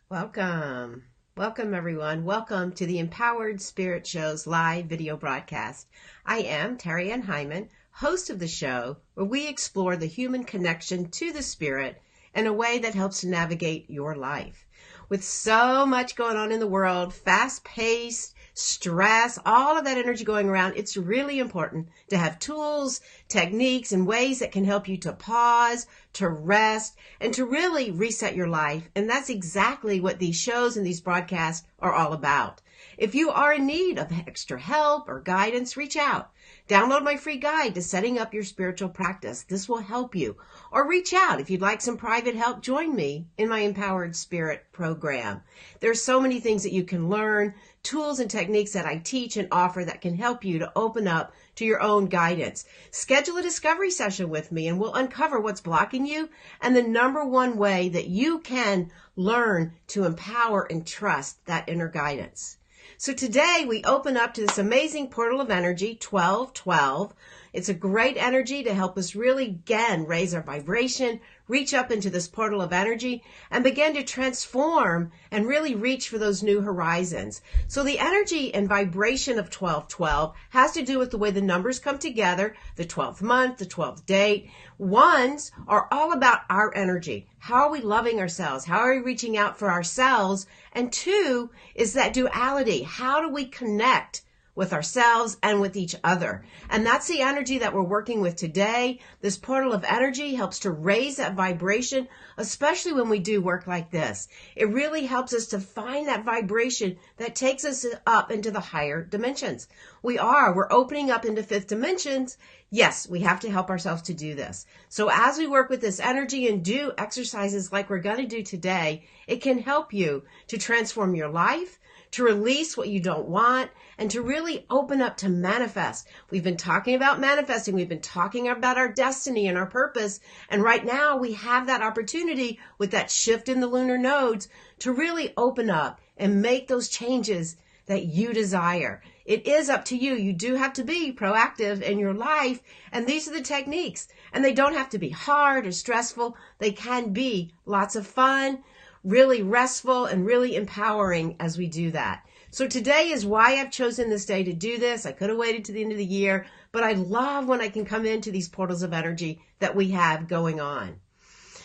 Welcome. Welcome, everyone. Welcome to the Empowered Spirit Show's live video broadcast. I am Terry Ann Hyman, host of the show, where we explore the human connection to the spirit in a way that helps to navigate your life. With so much going on in the world, fast-paced, stress, all of that energy going around, it's really important to have tools, techniques, and ways that can help you to pause, to rest, and to really reset your life. And that's exactly what these shows and these broadcasts are all about. If you are in need of extra help or guidance, reach out. Download my free guide to setting up your spiritual practice. This will help you. Or reach out if you'd like some private help. Join me in my Empowered Spirit program. There's so many things that you can learn, tools and techniques that I teach and offer that can help you to open up to your own guidance. Schedule a discovery session with me and we'll uncover what's blocking you and the number one way that you can learn to empower and trust that inner guidance. So today we open up to this amazing portal of energy, 1212. It's a great energy to help us really, again, raise our vibration, reach up into this portal of energy, and begin to transform and really reach for those new horizons. So the energy and vibration of 1212 has to do with the way the numbers come together, the 12th month, the 12th date. Ones are all about our energy. How are we loving ourselves? How are we reaching out for ourselves? And two is that duality. How do we connect with ourselves and with each other? And that's the energy that we're working with today. This portal of energy helps to raise that vibration, especially when we do work like this. It really helps us to find that vibration that takes us up into the higher dimensions. We're opening up into fifth dimensions. Yes, we have to help ourselves to do this. So as we work with this energy and do exercises like we're going to do today, it can help you to transform your life, to release what you don't want, and to really open up to manifest. We've been talking about manifesting. We've been talking about our destiny and our purpose. And right now we have that opportunity with that shift in the lunar nodes to really open up and make those changes that you desire. It is up to you. You do have to be proactive in your life. And these are the techniques. And they don't have to be hard or stressful. They can be lots of fun, really restful, and really empowering as we do that. So today is why I've chosen this day to do this. I could have waited to the end of the year, but I love when I can come into these portals of energy that we have going on.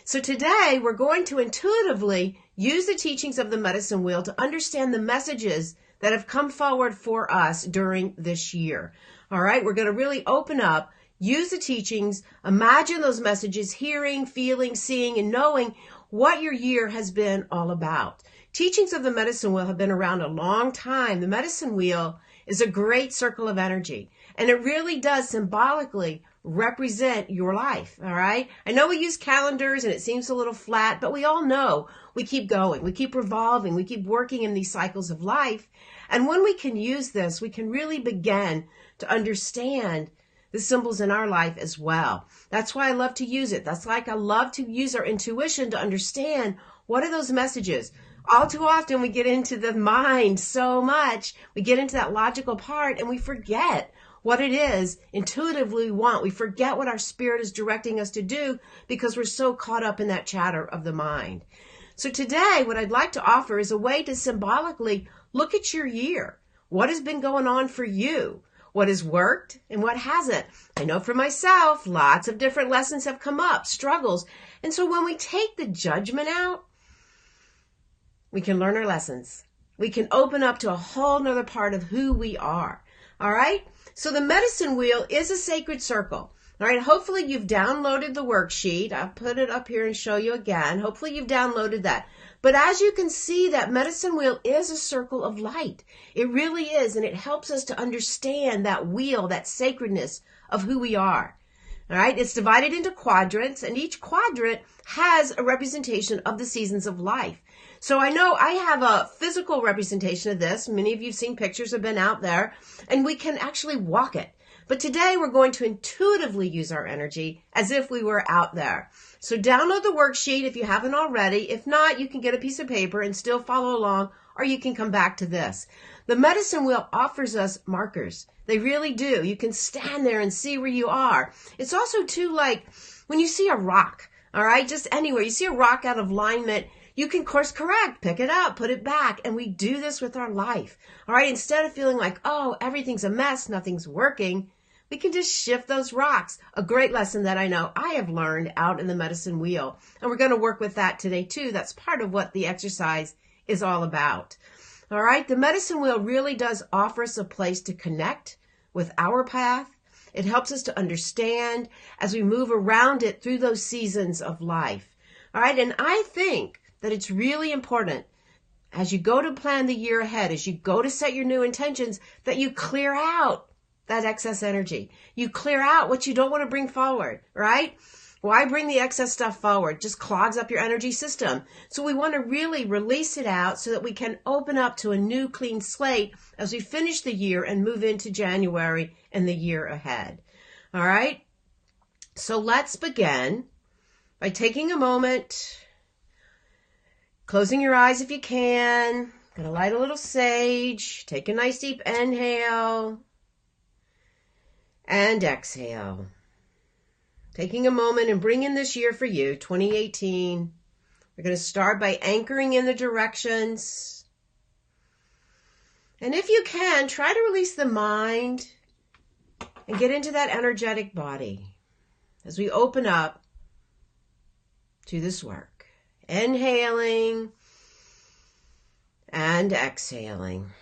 So today we're going to intuitively use the teachings of the medicine wheel to understand the messages that have come forward for us during this year. All right, we're going to really open up, use the teachings, imagine those messages, hearing, feeling, seeing, and knowing what your year has been all about. Teachings of the medicine wheel have been around a long time. The medicine wheel is a great circle of energy, and it really does symbolically represent your life, all right? I know we use calendars and it seems a little flat, but we all know we keep going, we keep revolving, we keep working in these cycles of life. And when we can use this, we can really begin to understand the symbols in our life as well. That's why I love to use it. That's like I love to use our intuition to understand what are those messages. All too often we get into the mind so much, we get into that logical part and we forget what it is intuitively we want. We forget what our spirit is directing us to do because we're so caught up in that chatter of the mind. So today, what I'd like to offer is a way to symbolically look at your year. What has been going on for you? What has worked and what hasn't? I know for myself, lots of different lessons have come up, struggles. And so when we take the judgment out, we can learn our lessons. We can open up to a whole nother part of who we are. All right? So the medicine wheel is a sacred circle. All right, hopefully you've downloaded the worksheet. I'll put it up here and show you again. Hopefully you've downloaded that. But as you can see, that medicine wheel is a circle of light. It really is, and it helps us to understand that wheel, that sacredness of who we are. All right, it's divided into quadrants, and each quadrant has a representation of the seasons of life. So I know I have a physical representation of this. Many of you have seen pictures, have been out there, and we can actually walk it. But today we're going to intuitively use our energy as if we were out there. So download the worksheet if you haven't already. If not, you can get a piece of paper and still follow along, or you can come back to this. The medicine wheel offers us markers. They really do. You can stand there and see where you are. It's also too like when you see a rock, all right, just anywhere, you see a rock out of alignment, You can course correct, pick it up, put it back, and we do this with our life. All right, instead of feeling like, oh, everything's a mess, nothing's working, we can just shift those rocks. A great lesson that I know I have learned out in the medicine wheel. And we're going to work with that today too. That's part of what the exercise is all about. All right, the medicine wheel really does offer us a place to connect with our path. It helps us to understand as we move around it through those seasons of life. All right, and I think that it's really important as you go to plan the year ahead, as you go to set your new intentions, that you clear out that excess energy. You clear out what you don't want to bring forward, right? Why bring the excess stuff forward? Just clogs up your energy system. So we want to really release it out so that we can open up to a new clean slate as we finish the year and move into January and the year ahead. All right? So let's begin by taking a moment, closing your eyes if you can. Gonna light a little sage. Take a nice deep inhale and exhale. Taking a moment and bringing this year for you, 2018. We're going to start by anchoring in the directions. And if you can, try to release the mind and get into that energetic body as we open up to this work. Inhaling and exhaling.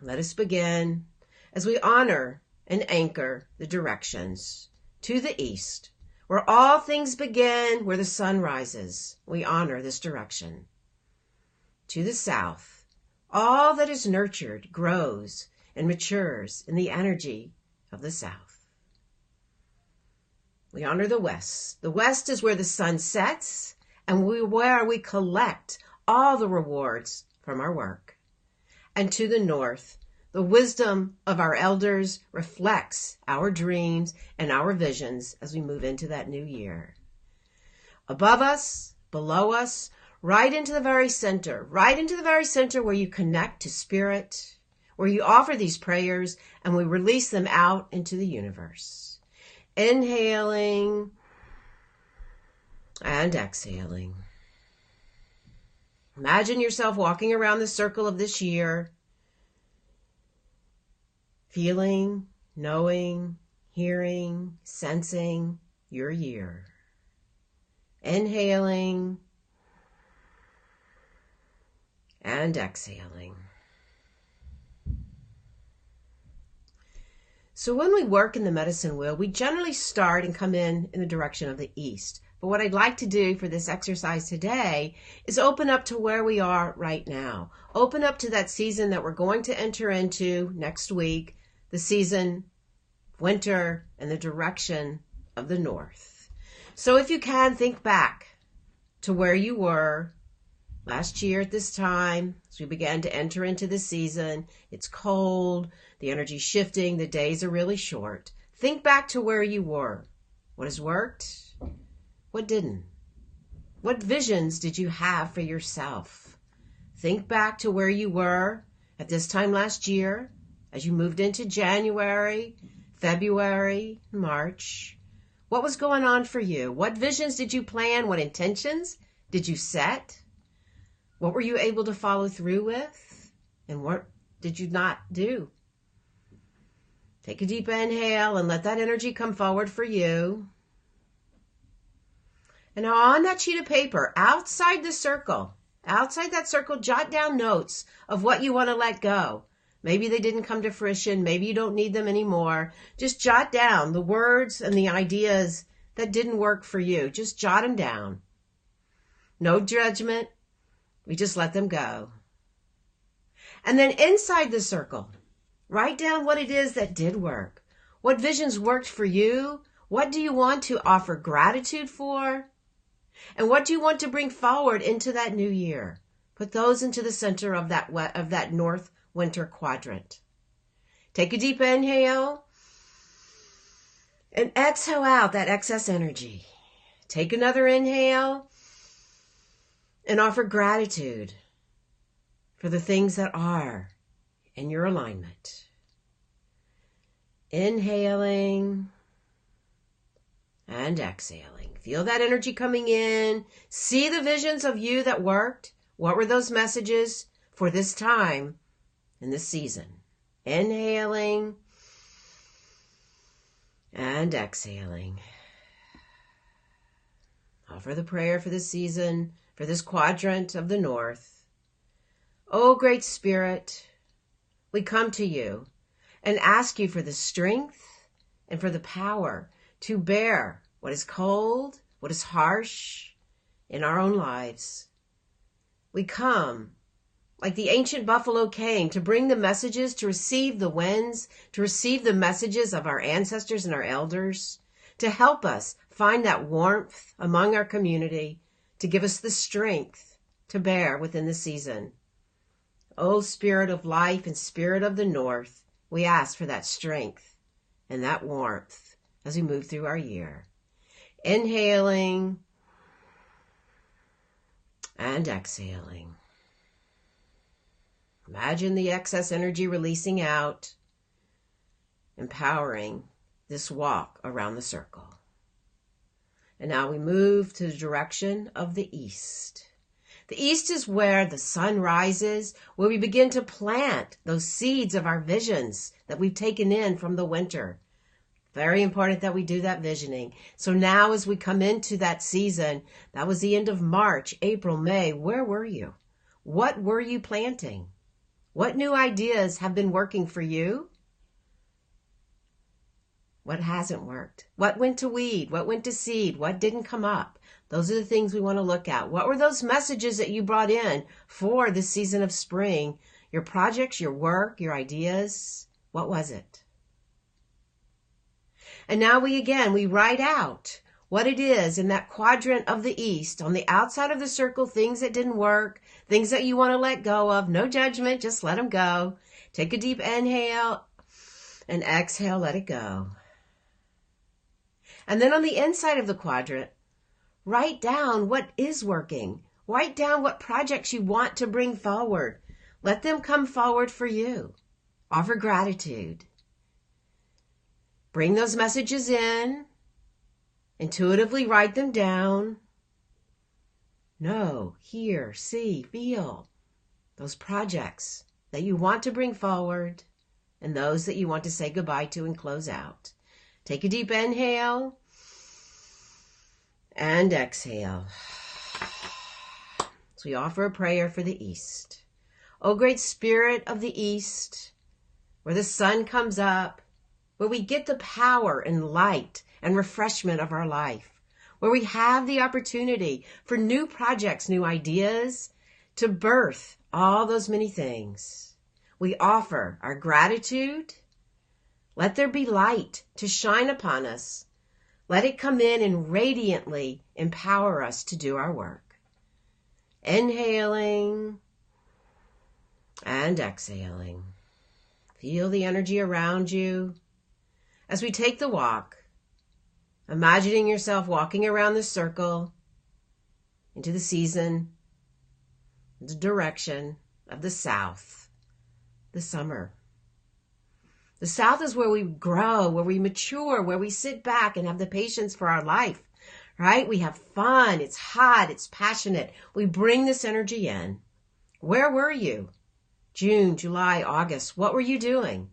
Let us begin as we honor and anchor the directions. To the east, where all things begin, where the sun rises. We honor this direction. To the south, all that is nurtured grows and matures in the energy of the south. We honor the west. The west is where the sun sets and where we collect all the rewards from our work. And to the north, the wisdom of our elders reflects our dreams and our visions as we move into that new year. Above us, below us, right into the very center where you connect to spirit, where you offer these prayers and we release them out into the universe. Inhaling and exhaling. Imagine yourself walking around the circle of this year, feeling, knowing, hearing, sensing your year. Inhaling and exhaling. So when we work in the medicine wheel, we generally start and come in the direction of the east. But what I'd like to do for this exercise today is open up to where we are right now. Open up to that season that we're going to enter into next week, the season, winter, and the direction of the north. So if you can, think back to where you were last year at this time, as we began to enter into the season. It's cold, the energy's shifting, the days are really short. Think back to where you were. What has worked? What didn't? What visions did you have for yourself? Think back to where you were at this time last year, as you moved into January, February, March. What was going on for you? What visions did you plan? What intentions did you set? What were you able to follow through with? And what did you not do? Take a deep inhale and let that energy come forward for you. And now on that sheet of paper, outside that circle, jot down notes of what you want to let go. Maybe they didn't come to fruition. Maybe you don't need them anymore. Just jot down the words and the ideas that didn't work for you. Just jot them down. No judgment. We just let them go. And then inside the circle, write down what it is that did work. What visions worked for you? What do you want to offer gratitude for? And what do you want to bring forward into that new year? Put those into the center of that north winter quadrant. Take a deep inhale and exhale out that excess energy. Take another inhale and offer gratitude for the things that are in your alignment. Inhaling and exhaling. Feel that energy coming in. See the visions of you that worked. What were those messages for this time in this season? Inhaling and exhaling. Offer the prayer for this season, for this quadrant of the north. Oh, Great Spirit, we come to you and ask you for the strength and for the power to bear what is cold, what is harsh in our own lives. We come like the ancient buffalo came to bring the messages, to receive the winds, to receive the messages of our ancestors and our elders, to help us find that warmth among our community, to give us the strength to bear within the season. O Spirit of life and Spirit of the North, we ask for that strength and that warmth as we move through our year. Inhaling and exhaling. Imagine the excess energy releasing out, empowering this walk around the circle. And now we move to the direction of the east. The east is where the sun rises, where we begin to plant those seeds of our visions that we've taken in from the winter. Very important that we do that visioning. So now as we come into that season, that was the end of March, April, May, where were you? What were you planting? What new ideas have been working for you? What hasn't worked? What went to weed? What went to seed? What didn't come up? Those are the things we want to look at. What were those messages that you brought in for this season of spring? Your projects, your work, your ideas. What was it? And now we write out what it is in that quadrant of the east, on the outside of the circle, things that didn't work, things that you want to let go of. No judgment, just let them go. Take a deep inhale and exhale, let it go. And then on the inside of the quadrant, write down what is working. Write down what projects you want to bring forward. Let them come forward for you. Offer gratitude. Bring those messages in. Intuitively write them down. Know, hear, see, feel those projects that you want to bring forward and those that you want to say goodbye to and close out. Take a deep inhale and exhale. So we offer a prayer for the East. O Great Spirit of the East, where the sun comes up, where we get the power and light and refreshment of our life, where we have the opportunity for new projects, new ideas, to birth all those many things. We offer our gratitude. Let there be light to shine upon us. Let it come in and radiantly empower us to do our work. Inhaling and exhaling. Feel the energy around you. As we take the walk, imagining yourself walking around the circle into the season, the direction of the south, the summer. The south is where we grow, where we mature, where we sit back and have the patience for our life, right? We have fun. It's hot. It's passionate. We bring this energy in. Where were you? June, July, August. What were you doing?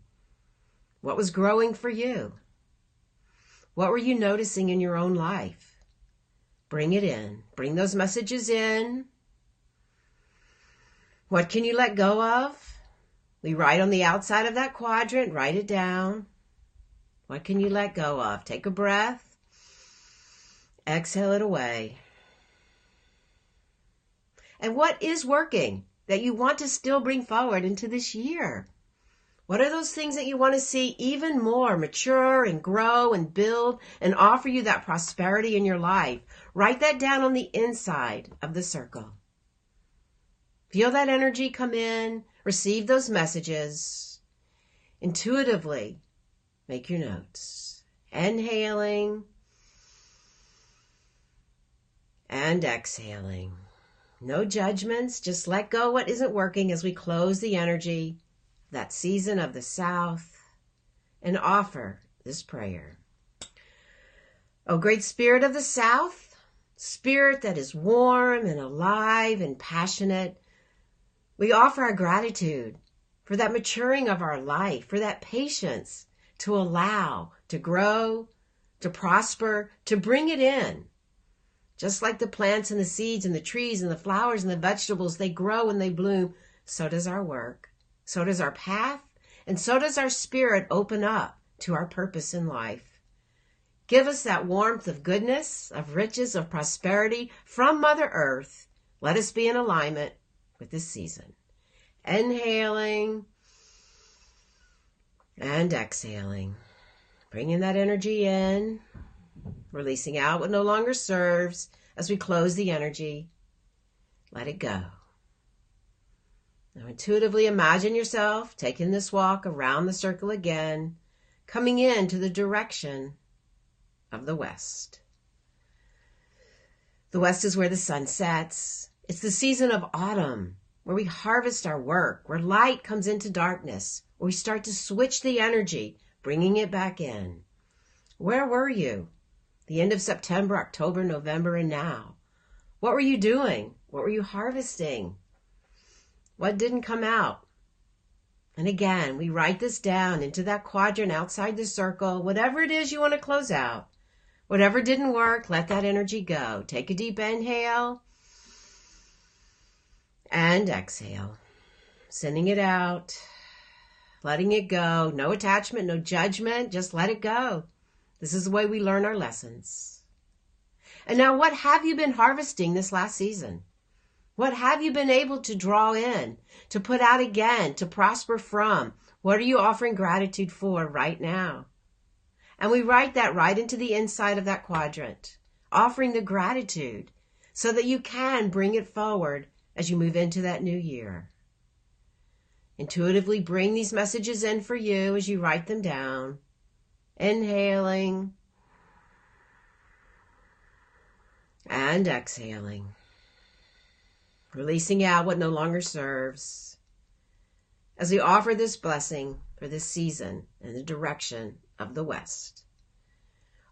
What was growing for you? What were you noticing in your own life? Bring it in. Bring those messages in. What can you let go of? We write on the outside of that quadrant. Write it down. What can you let go of? Take a breath. Exhale it away. And what is working that you want to still bring forward into this year? What are those things that you want to see even more mature and grow and build and offer you that prosperity in your life? Write that down on the inside of the circle. Feel that energy come in. Receive those messages. Intuitively make your notes. Inhaling and exhaling. No judgments. Just let go what isn't working as we close the energy, that season of the south, and offer this prayer. O great spirit of the South, spirit that is warm and alive and passionate, we offer our gratitude for that maturing of our life, for that patience to allow, to grow, to prosper, to bring it in. Just like the plants and the seeds and the trees and the flowers and the vegetables, they grow and they bloom, so does our work, so does our path, and so does our spirit open up to our purpose in life. Give us that warmth of goodness, of riches, of prosperity from Mother Earth. Let us be in alignment with this season. Inhaling and exhaling. Bringing that energy in, releasing out what no longer serves as we close the energy. Let it go. Now intuitively imagine yourself taking this walk around the circle again, coming into the direction of the west. The west is where the sun sets. It's the season of autumn, where we harvest our work, where light comes into darkness, where we start to switch the energy, bringing it back in. Where were you? The end of September, October, November, and now. What were you doing? What were you harvesting? What didn't come out? And again, we write this down into that quadrant outside the circle, whatever it is you want to close out. Whatever didn't work, let that energy go. Take a deep inhale and exhale. Sending it out, letting it go. No attachment, no judgment, just let it go. This is the way we learn our lessons. And now, what have you been harvesting this last season? What have you been able to draw in, to put out again, to prosper from? What are you offering gratitude for right now? And we write that right into the inside of that quadrant, offering the gratitude so that you can bring it forward as you move into that new year. Intuitively bring these messages in for you as you write them down. Inhaling and exhaling. Releasing out what no longer serves. As we offer this blessing for this season in the direction of the west.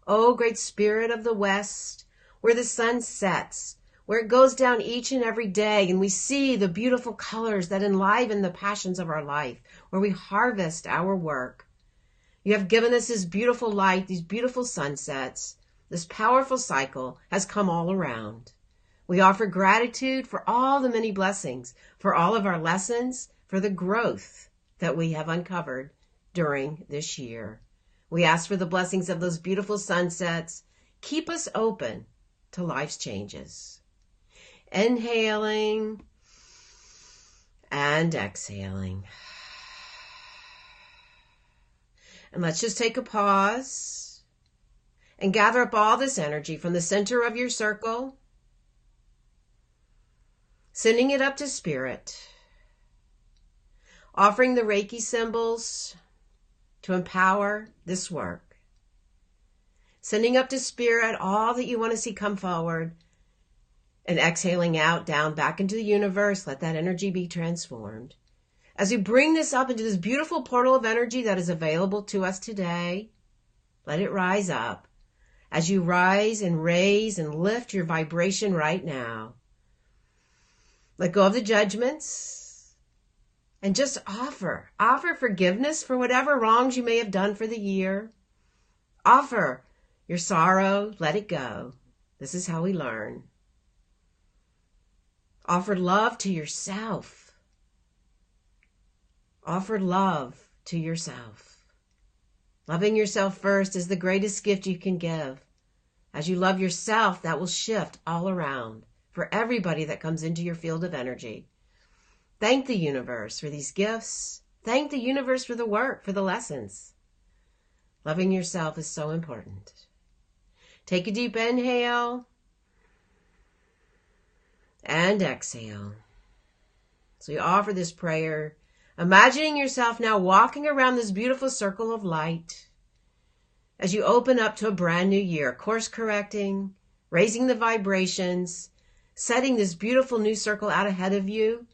O great spirit of the west, where the sun sets, where it goes down each and every day and we see the beautiful colors that enliven the passions of our life, where we harvest our work. You have given us this beautiful light, these beautiful sunsets. This powerful cycle has come all around. We offer gratitude for all the many blessings, for all of our lessons, for the growth that we have uncovered during this year. We ask for the blessings of those beautiful sunsets. Keep us open to life's changes. Inhaling and exhaling. And let's just take a pause and gather up all this energy from the center of your circle, sending it up to spirit, offering the Reiki symbols to empower this work, sending up to spirit all that you want to see come forward, and exhaling out, down, back into the universe. Let that energy be transformed. As we bring this up into this beautiful portal of energy that is available to us today, let it rise up. As you rise and raise and lift your vibration right now, let go of the judgments and just offer forgiveness for whatever wrongs you may have done for the year. Offer your sorrow, let it go. This is how we learn. Offer love to yourself. Offer love to yourself. Loving yourself first is the greatest gift you can give. As you love yourself, that will shift all around for everybody that comes into your field of energy. Thank the universe for these gifts. Thank the universe for the work, for the lessons. Loving yourself is so important. Take a deep inhale and exhale. So you offer this prayer, imagining yourself now walking around this beautiful circle of light as you open up to a brand new year, course correcting, raising the vibrations, setting this beautiful new circle out ahead of you,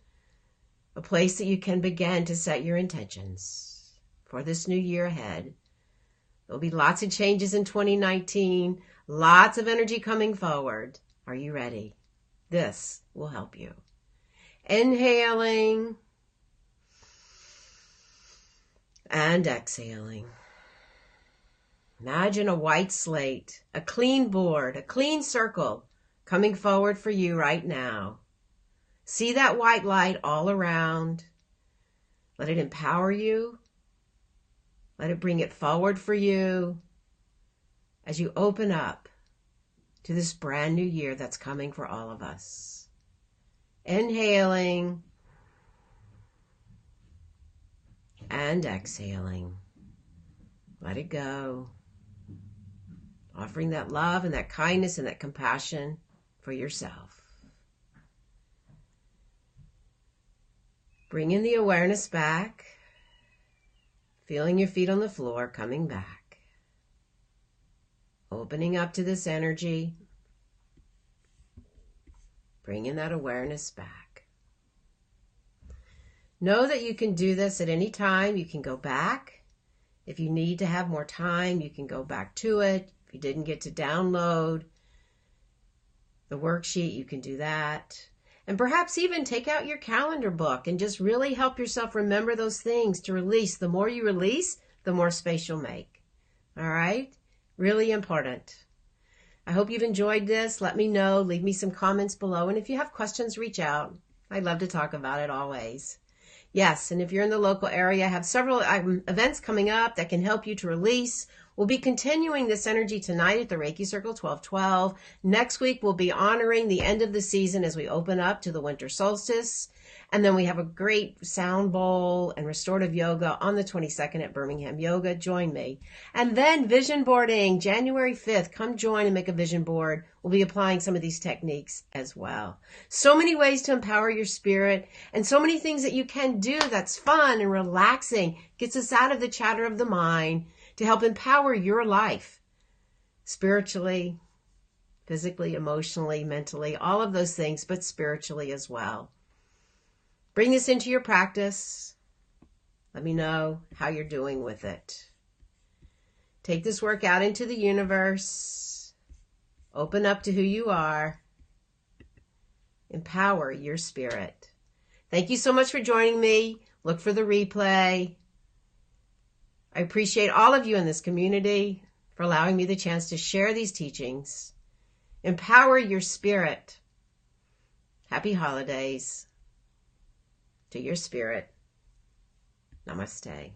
a place that you can begin to set your intentions for this new year ahead. There'll be lots of changes in 2019, Lots of energy coming forward. Are you ready? This will help you. Inhaling and exhaling. Imagine a white slate, a clean board, a clean circle coming forward for you right now. See that white light all around. Let it empower you. Let it bring it forward for you as you open up to this brand new year that's coming for all of us. Inhaling and exhaling. Let it go. Offering that love and that kindness and that compassion for yourself. Bringing the awareness back. Feeling your feet on the floor, coming back. Opening up to this energy. Bringing that awareness back. Know that you can do this at any time. You can go back. If you need to have more time, you can go back to it. If you didn't get to download the worksheet, you can do that. And perhaps even take out your calendar book and just really help yourself remember those things to release. The more you release, the more space you'll make. All right? Really important. I hope you've enjoyed this. Let me know. Leave me some comments below. And if you have questions, reach out. I'd love to talk about it always. Yes, and if you're in the local area, I have several events coming up that can help you to release. We'll be continuing this energy tonight at the Reiki Circle 1212. Next week, we'll be honoring the end of the season as we open up to the winter solstice. And then we have a great sound bowl and restorative yoga on the 22nd at Birmingham Yoga. Join me. And then vision boarding, January 5th. Come join and make a vision board. We'll be applying some of these techniques as well. So many ways to empower your spirit and so many things that you can do that's fun and relaxing. Gets us out of the chatter of the mind to help empower your life spiritually, physically, emotionally, mentally, all of those things, but spiritually as well. Bring this into your practice. Let me know how you're doing with it. Take this work out into the universe. Open up to who you are. Empower your spirit. Thank you so much for joining me. Look for the replay. I appreciate all of you in this community for allowing me the chance to share these teachings. Empower your spirit. Happy holidays to your spirit. Namaste.